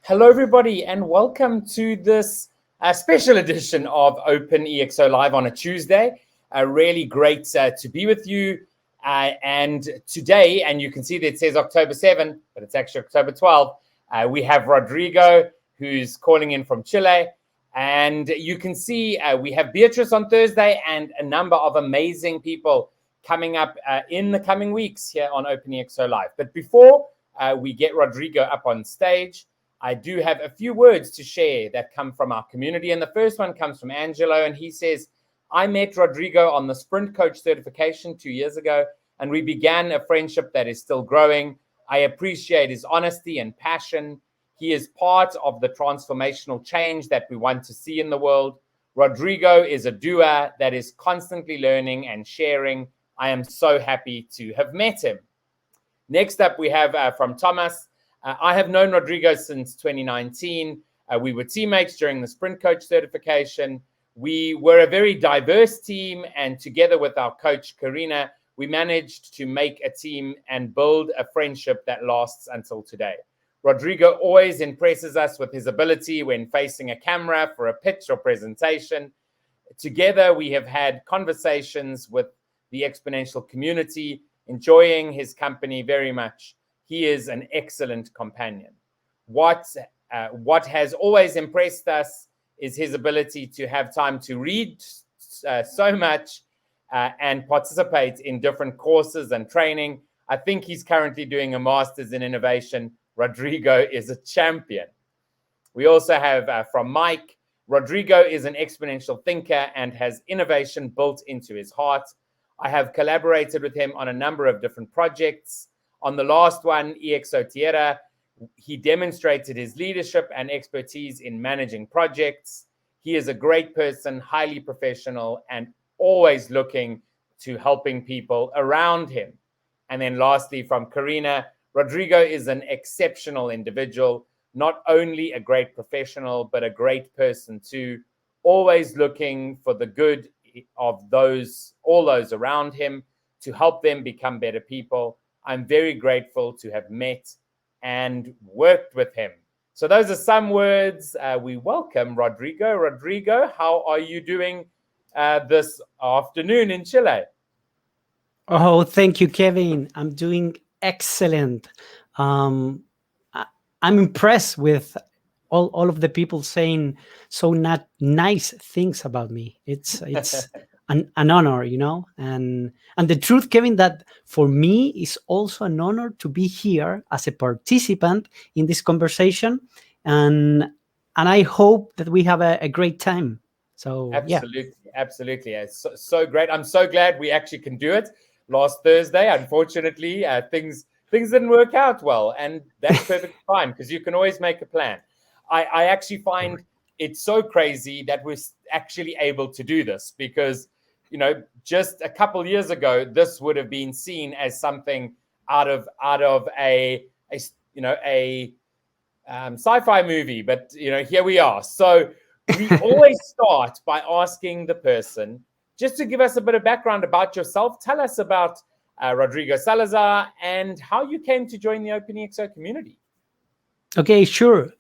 Hello, everybody, and welcome to this special edition of OpenExO Live on a Tuesday. Really great to be with you. And today, and you can see that it says October 7, but it's actually October 12, we have Rodrigo, who's calling in from Chile. And you can see we have Beatrice on Thursday and a number of amazing people coming up in the coming weeks here on OpenExO Live. But before we get Rodrigo up on stage, I do have a few words to share that come from our community. And the first one comes from Angelo, and he says, I met Rodrigo on the Sprint Coach certification 2 years ago, and we began a friendship that is still growing. I appreciate his honesty and passion. He is part of the transformational change that we want to see in the world. Rodrigo is a doer that is constantly learning and sharing. I am so happy to have met him. Next up, we have from Thomas. I have known Rodrigo since 2019. We were teammates during the Sprint Coach certification. We were a very diverse team, and together with our coach, Karina, we managed to make a team and build a friendship that lasts until today. Rodrigo always impresses us with his ability when facing a camera for a pitch or presentation. Together, we have had conversations with the exponential community, enjoying his company very much. He is an excellent companion. What has always impressed us is his ability to have time to read so much and participate in different courses and training. I think he's currently doing a master's in innovation. Rodrigo is a champion. We also have from Mike, Rodrigo is an exponential thinker and has innovation built into his heart. I have collaborated with him on a number of different projects. On the last one, EXO Tierra, he demonstrated his leadership and expertise in managing projects. He is a great person, highly professional, and always looking to helping people around him. And then lastly, from Karina, Rodrigo is an exceptional individual, not only a great professional, but a great person too, always looking for the good of all those around him to help them become better people. I'm very grateful to have met and worked with him. So those are some words. We welcome Rodrigo. Rodrigo, how are you doing this afternoon in Chile? Oh, thank you, Kevin. I'm doing excellent. I'm impressed with all of the people saying so not nice things about me. It's an honor, and the truth, Kevin, that for me is also an honor to be here as a participant in this conversation, and I hope that we have a great time. So Absolutely. It's so great. I'm so glad we actually can do it. Last Thursday, unfortunately, things didn't work out well, and that's perfectly fine because you can always make a plan. I actually find it so crazy that we're actually able to do this because, just a couple years ago, this would have been seen as something out of a sci-fi movie. But, here we are. So we always start by asking the person just to give us a bit of background about yourself. Tell us about Rodrigo Salazar and how you came to join the OpenExO community. Okay, sure.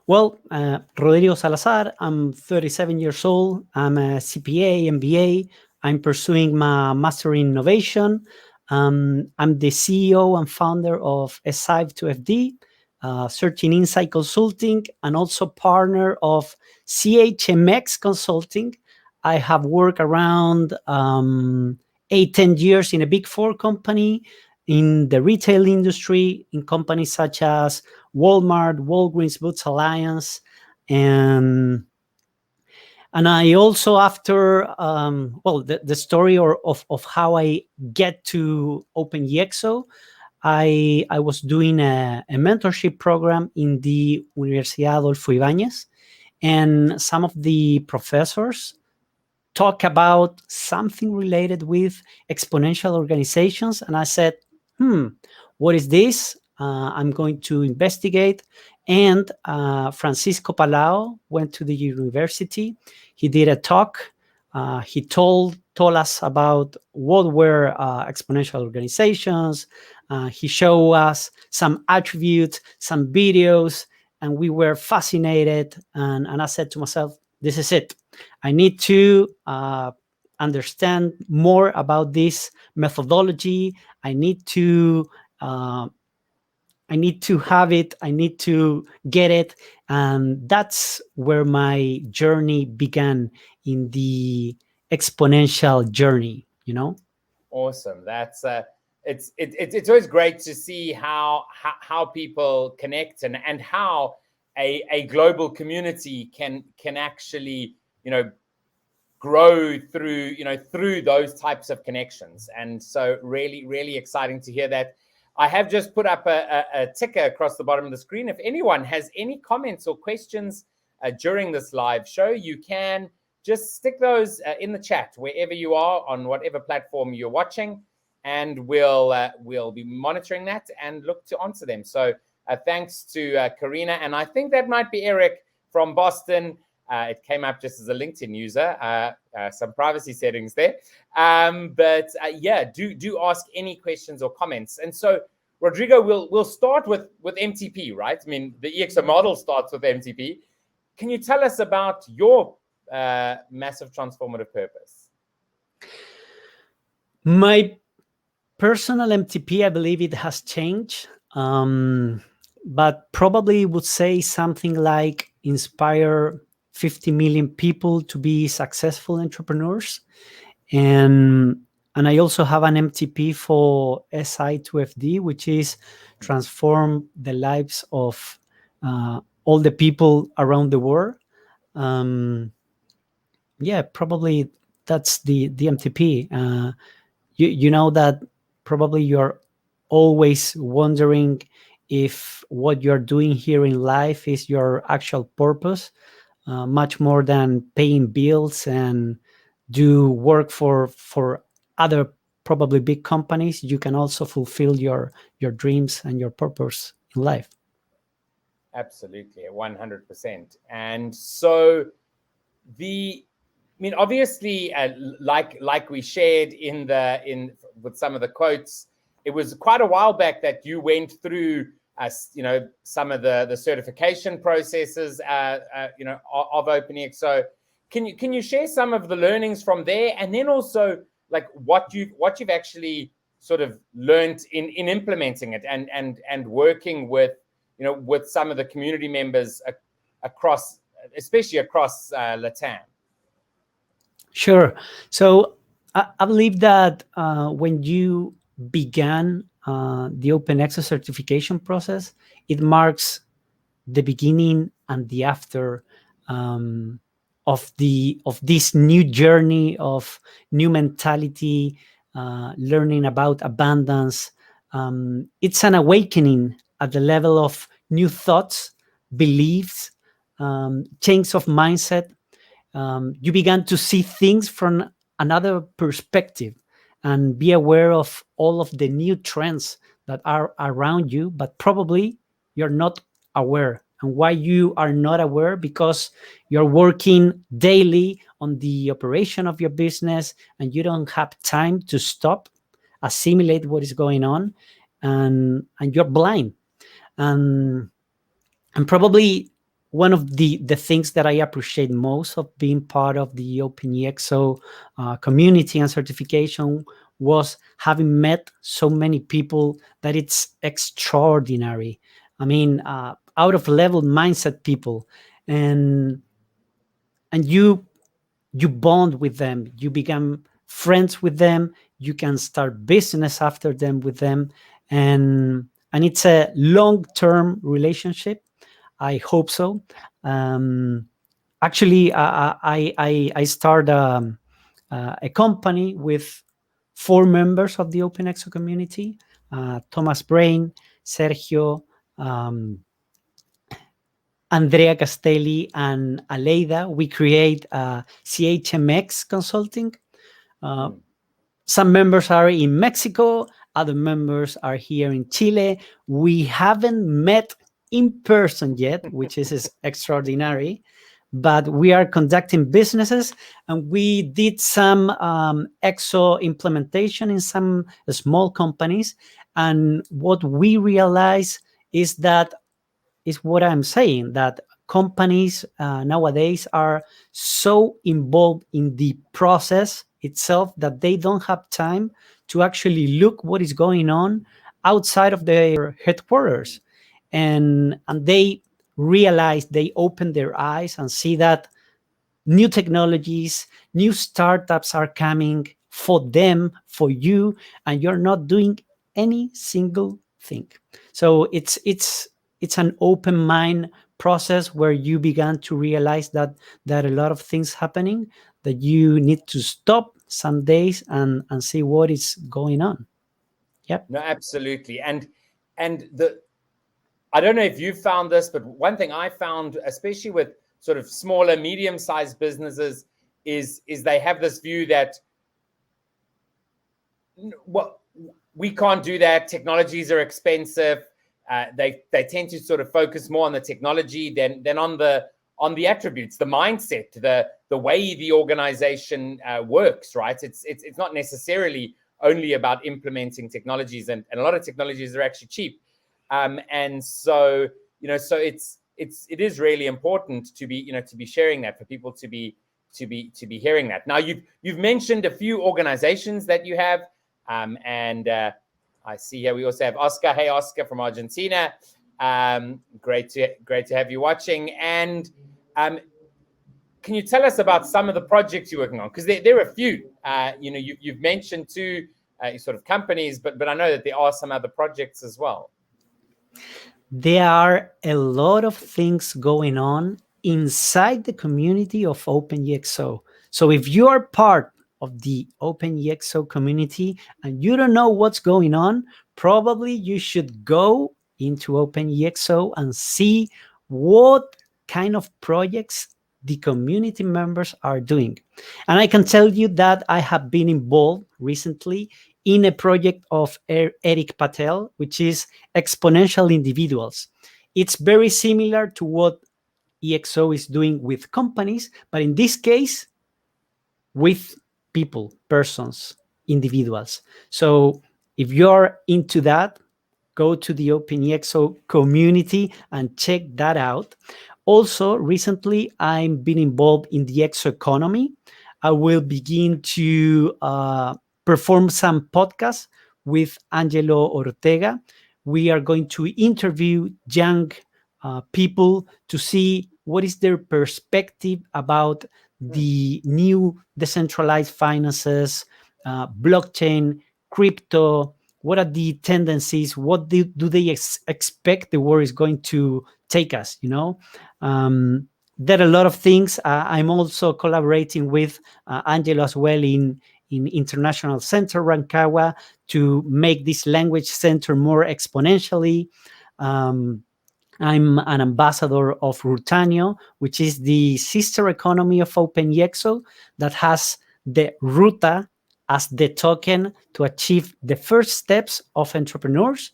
Rodrigo Salazar, I'm 37 years old. I'm a CPA, MBA. I'm pursuing my Master in Innovation. I'm the CEO and founder of S5-2FD, Searching Insight Consulting, and also partner of CHMX Consulting. I have worked around 8-10 years in a Big Four company, in the retail industry, in companies such as Walmart, Walgreens, Boots Alliance, and I also, after the story of how I get to OpenExO, I was doing a mentorship program in the Universidad Adolfo Ibáñez, and some of the professors talk about something related with exponential organizations, and I said, what is this? I'm going to investigate. And Francisco Palau went to the university. He did a talk. He told us about what were exponential organizations. He showed us some attributes, some videos, and we were fascinated. And I said to myself, this is it. I need to understand more about this methodology. I need to uh, I need to have it. I need to get it. And that's where my journey began in the exponential journey, you know? Awesome. That's it's always great to see how people connect, and how a global community can actually, grow through, through those types of connections. And so really exciting to hear that. I have just put up a ticker across the bottom of the screen. If anyone has any comments or questions during this live show, you can just stick those in the chat wherever you are, on whatever platform you're watching, and we'll be monitoring that and look to answer them. So thanks to Karina, and I think that might be Eric from Boston. It came up just as a LinkedIn user. Some privacy settings there, but yeah, do ask any questions or comments. And so, Rodrigo, we'll start with MTP, right? I mean, the EXO model starts with MTP. Can you tell us about your massive transformative purpose? My personal MTP, I believe it has changed, but probably would say something like inspire 50 million people to be successful entrepreneurs. And I also have an MTP for SI to FD, which is transform the lives of all the people around the world. Yeah, probably that's the MTP. You know that probably you're always wondering if what you're doing here in life is your actual purpose, much more than paying bills and do work for other probably big companies. You can also fulfill your dreams and your purpose in life. Absolutely, 100%. And so obviously, like we shared in with some of the quotes, it was quite a while back that you went through some of the certification processes of OpenExO. Can you share some of the learnings from there, and then also like what you've actually sort of learned in implementing it, and working with with some of the community members across, especially across Latam? Sure. So I believe that when you began the OpenExO certification process, it marks the beginning and the after of this new journey of new mentality, learning about abundance. It's an awakening at the level of new thoughts, beliefs, change of mindset. You began to see things from another perspective and be aware of all of the new trends that are around you, but probably you're not aware. And why you are not aware? Because you're working daily on the operation of your business and you don't have time to stop, assimilate what is going on, and you're blind. And probably one of the things that I appreciate most of being part of the OpenExO community and certification was having met so many people that it's extraordinary. I mean, out of level mindset people, and you bond with them, you become friends with them, you can start business after them with them, and it's a long-term relationship. I hope so. Actually, I started a company with 4 members of the OpenExO community: Thomas Brain, Sergio, Andrea Castelli, and Aleida. We create CHMX Consulting. Some members are in Mexico, other members are here in Chile. We haven't met in person yet, which is extraordinary, but we are conducting businesses, and we did some EXO implementation in some small companies. And what we realized is that is what I'm saying, that companies nowadays are so involved in the process itself that they don't have time to actually look what is going on outside of their headquarters, and they realize, they open their eyes and see that new technologies, new startups are coming for them, for you, and you're not doing any single thing. So it's an open mind process where you began to realize that a lot of things happening, that you need to stop some days and see what is going on. Yep. No, absolutely. And the I don't know if you found this, but one thing I found, especially with sort of smaller, medium-sized businesses, is they have this view that well, we can't do that. Technologies are expensive. They tend to sort of focus more on the technology than on the attributes, the mindset, the way the organization works. Right? It's not necessarily only about implementing technologies, and a lot of technologies are actually cheap. And so so it is really important to be sharing that, for people to be hearing that. Now you've mentioned a few organizations that you have. And I see here we also have Oscar. Hey, Oscar from Argentina. Great to have you watching. And can you tell us about some of the projects you're working on? Because there are a few. You've mentioned two sort of companies, but I know that there are some other projects as well. There are a lot of things going on inside the community of OpenExO. So if you are part of the OpenExO community and you don't know what's going on, probably you should go into OpenExO and see what kind of projects the community members are doing. And I can tell you that I have been involved recently in a project of Eric Patel, which is exponential individuals. It's very similar to what EXO is doing with companies, but in this case, with people, persons, individuals. So if you're into that, go to the OpenExO community and check that out. Also, recently, I've been involved in the exo economy. I will begin to perform some podcasts with Angelo Ortega. We are going to interview young people to see what is their perspective about the new decentralized finances, blockchain, crypto. What are the tendencies? What do they expect the world is going to take us? There are a lot of things. I'm also collaborating with Angelo as well in International Center Rancagua to make this language center more exponentially. I'm an ambassador of Rutanio, which is the sister economy of OpenExO that has the Ruta as the token to achieve the first steps of entrepreneurs.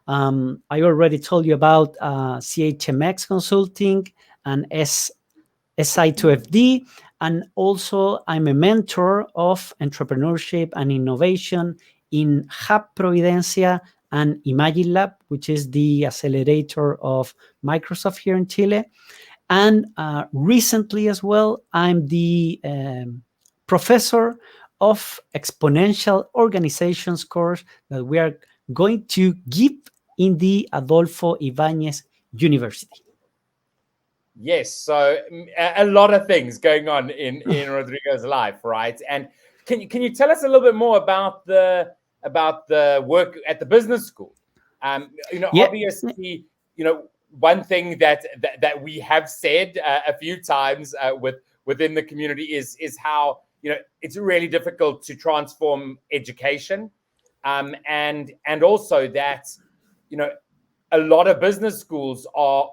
I already told you about CHMX Consulting and SI2FD, and also I'm a mentor of entrepreneurship and innovation in Hub Providencia and Imagine Lab, which is the accelerator of Microsoft here in Chile. And recently as well, I'm the professor of exponential organizations course that we are going to give in the Adolfo Ibáñez University. Yes, so a lot of things going on in Rodrigo's life, right? And can you tell us a little bit more about the work at the business school? Obviously, one thing that we have said a few times within the community is how it's really difficult to transform education, and also that a lot of business schools are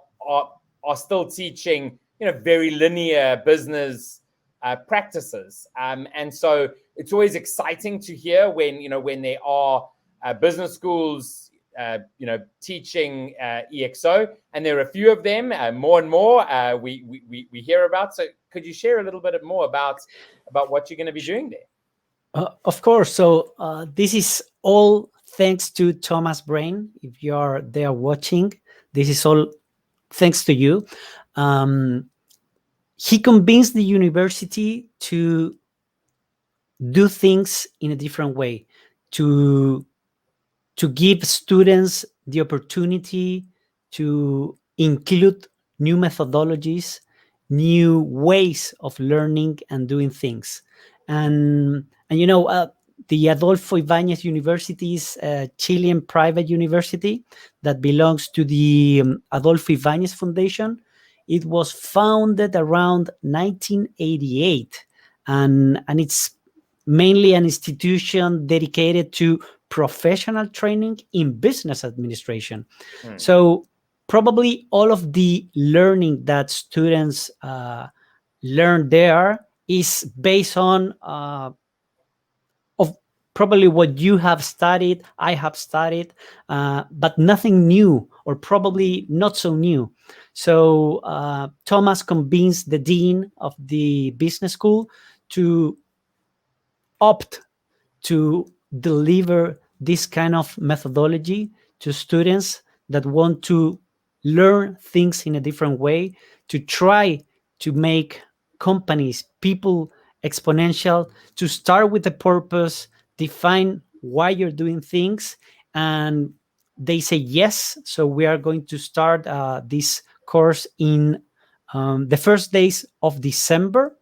still teaching very linear business practices, and so it's always exciting to hear when there are business schools teaching EXO, and there are a few of them, more and more we hear about. So could you share a little bit more about what you're going to be doing there? Of course. So this is all thanks to Thomas Brain. If you're there watching, this is all thanks to you. He convinced the university to do things in a different way, to give students the opportunity to include new methodologies, new ways of learning and doing things. And the Adolfo Ibáñez University is a Chilean private university that belongs to the Adolfo Ibáñez Foundation. It was founded around 1988, and it's mainly an institution dedicated to professional training in business administration. So probably all of the learning that students learn there is based on of probably what you have studied, I have studied, but nothing new, or probably not so new. So Thomas convinced the dean of the business school to opt to deliver this kind of methodology to students that want to learn things in a different way, to try to make companies, people exponential, to start with a purpose, define why you're doing things, and they say yes. So we are going to start this course in the first days of December.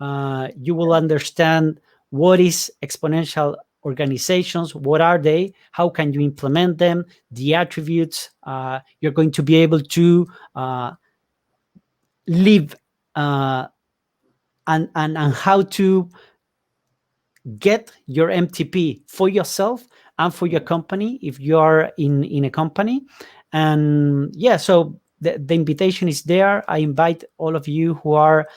You will understand what is exponential organizations, what are they, how can you implement them, the attributes. You're going to be able to live and how to get your MTP for yourself and for your company if you are in a company. And yeah, so the invitation is there. I invite all of you who are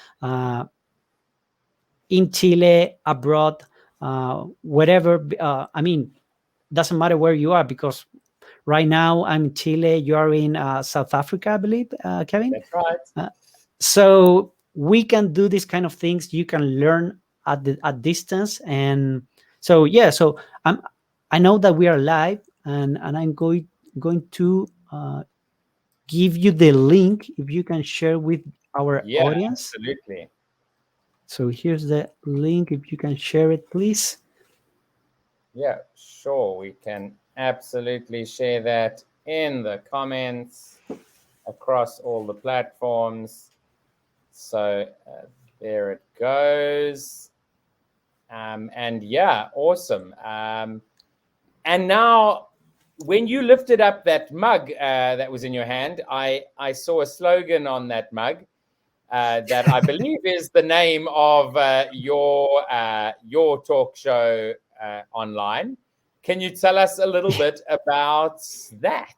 in Chile, abroad, whatever. I mean, doesn't matter where you are, because right now I'm in Chile, you are in South Africa, I believe, Kevin. That's right. So we can do these kind of things. You can learn at distance, and so yeah. So I know that we are live, and I'm going to give you the link if you can share with our Yeah, audience. absolutely. So here's the link. If you can share it, please. Yeah, sure. We can absolutely share that in the comments across all the platforms. So there it goes. And yeah, awesome. And now, when you lifted up that mug that was in your hand, I saw a slogan on that mug that I believe is the name of your talk show online. Can you tell us a little bit about that?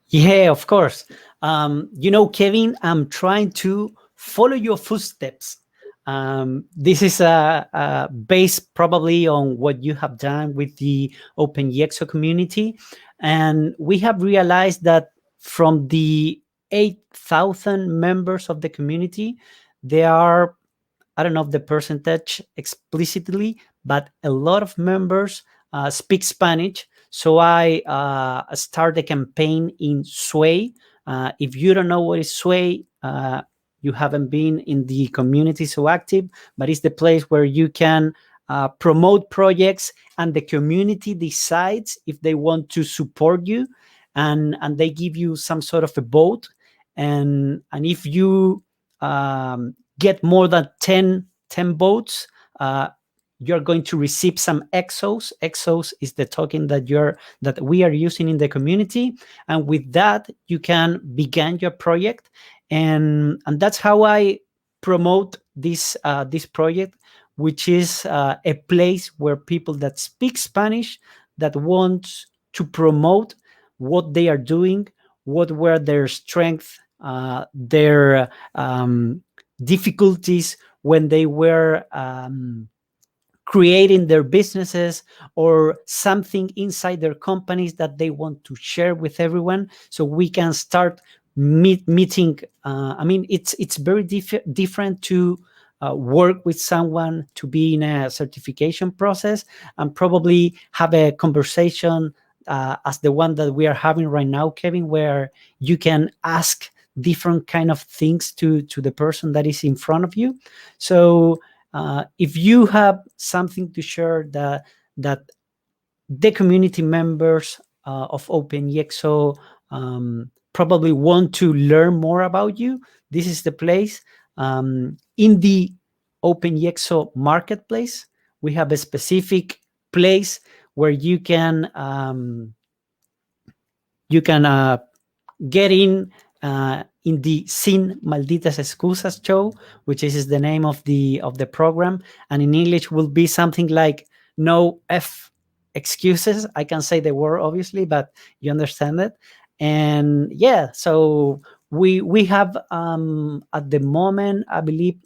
Yeah, of course. Kevin, I'm trying to follow your footsteps. This is based probably on what you have done with the OpenExO community. And we have realized that from the 8,000 members of the community, there are, I don't know the percentage explicitly, but a lot of members speak Spanish. So I start a campaign in Sway. If you don't know what is Sway, you haven't been in the community so active, but it's the place where you can promote projects, and the community decides if they want to support you, and they give you some sort of a vote. And if you get more than 10 votes, you're going to receive some exos. Exos is the token that we are using in the community, and with that you can begin your project. And that's how I promote this project, which is a place where people that speak Spanish, that want to promote what they are doing, what were their strengths, their difficulties when they were creating their businesses, or something inside their companies that they want to share with everyone, so we can start meeting. I mean, it's very different to work with someone, to be in a certification process and probably have a conversation as the one that we are having right now, Kevin, where you can ask different kind of things to the person that is in front of you. So if you have something to share that the community members of OpenExO probably want to learn more about you, this is the place. In the OpenExO marketplace, we have a specific place where you can get in the Sin Malditas Excusas show, which is the name of the program, and in English will be something like no F excuses. I can say the word obviously, but you understand it. And yeah, so we have at the moment, I believe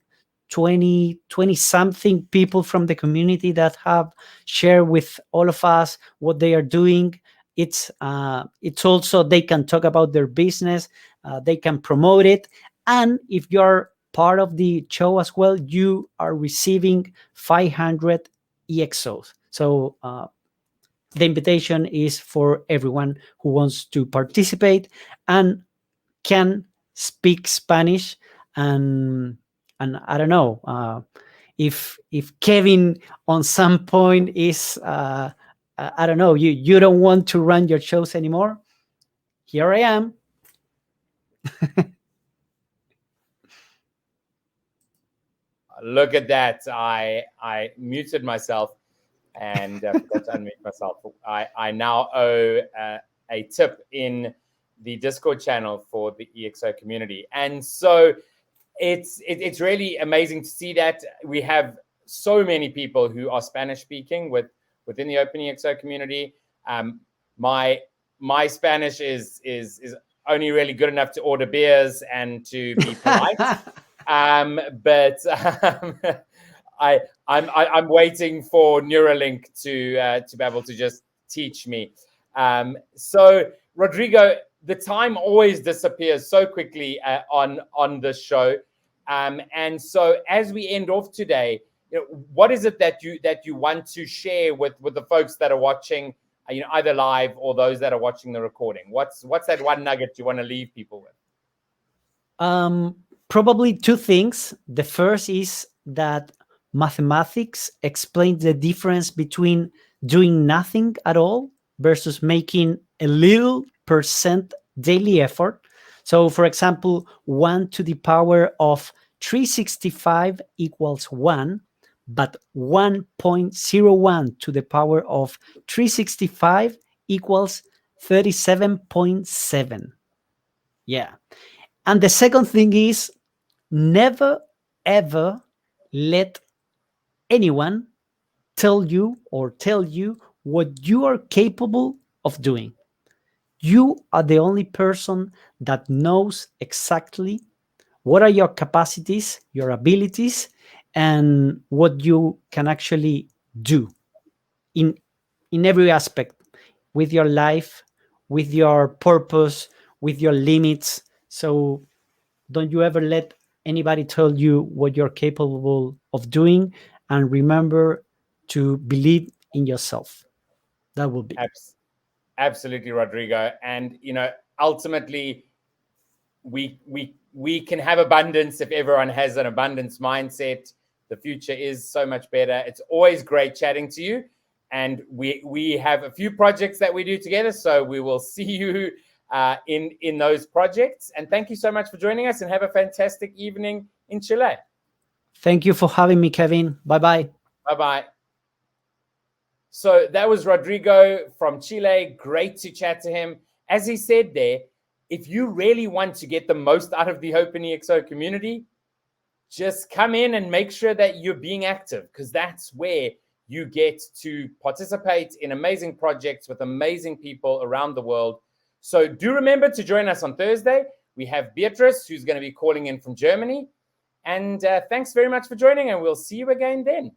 20 something people from the community that have shared with all of us what they are doing. It's also, they can talk about their business, they can promote it, and if you're part of the show as well, you are receiving 500 EXOs. So the invitation is for everyone who wants to participate and can speak Spanish. And I don't know if Kevin on some point is I don't know, you don't want to run your shows anymore, here I am. Look at that. I muted myself and forgot to unmute myself. I now owe a tip in the Discord channel for the EXO community. And so it's really amazing to see that we have so many people who are Spanish speaking within the OpenExO community. My Spanish is only really good enough to order beers and to be polite. But I'm waiting for Neuralink to be able to just teach me. So Rodrigo, the time always disappears so quickly on this show. And so as we end off today, what is it that you want to share with the folks that are watching, either live or those that are watching the recording? What's that one nugget you want to leave people with? Probably two things. The first is that mathematics explains the difference between doing nothing at all versus making a little % daily effort. So for example, 1 to the power of 365 equals 1, but 1.01 to the power of 365 equals 37.7. Yeah. And the second thing is, never, ever let anyone tell you what you are capable of doing. You are the only person that knows exactly what are your capacities, your abilities, and what you can actually do in every aspect, with your life, with your purpose, with your limits. So don't you ever let anybody tell you what you're capable of doing, and remember to believe in yourself. That will be. Absolutely, Rodrigo. And ultimately, we can have abundance if everyone has an abundance mindset. The future is so much better. It's always great chatting to you, and we have a few projects that we do together. So we will see you in those projects. And thank you so much for joining us, and have a fantastic evening in Chile. Thank you for having me, Kevin. Bye-bye. Bye-bye. So that was Rodrigo from Chile. Great to chat to him. As he said there, if you really want to get the most out of the OpenExO community, just come in and make sure that you're being active, because that's where you get to participate in amazing projects with amazing people around the world. So do remember to join us on Thursday. We have Beatrice, who's going to be calling in from Germany. And thanks very much for joining, and we'll see you again then.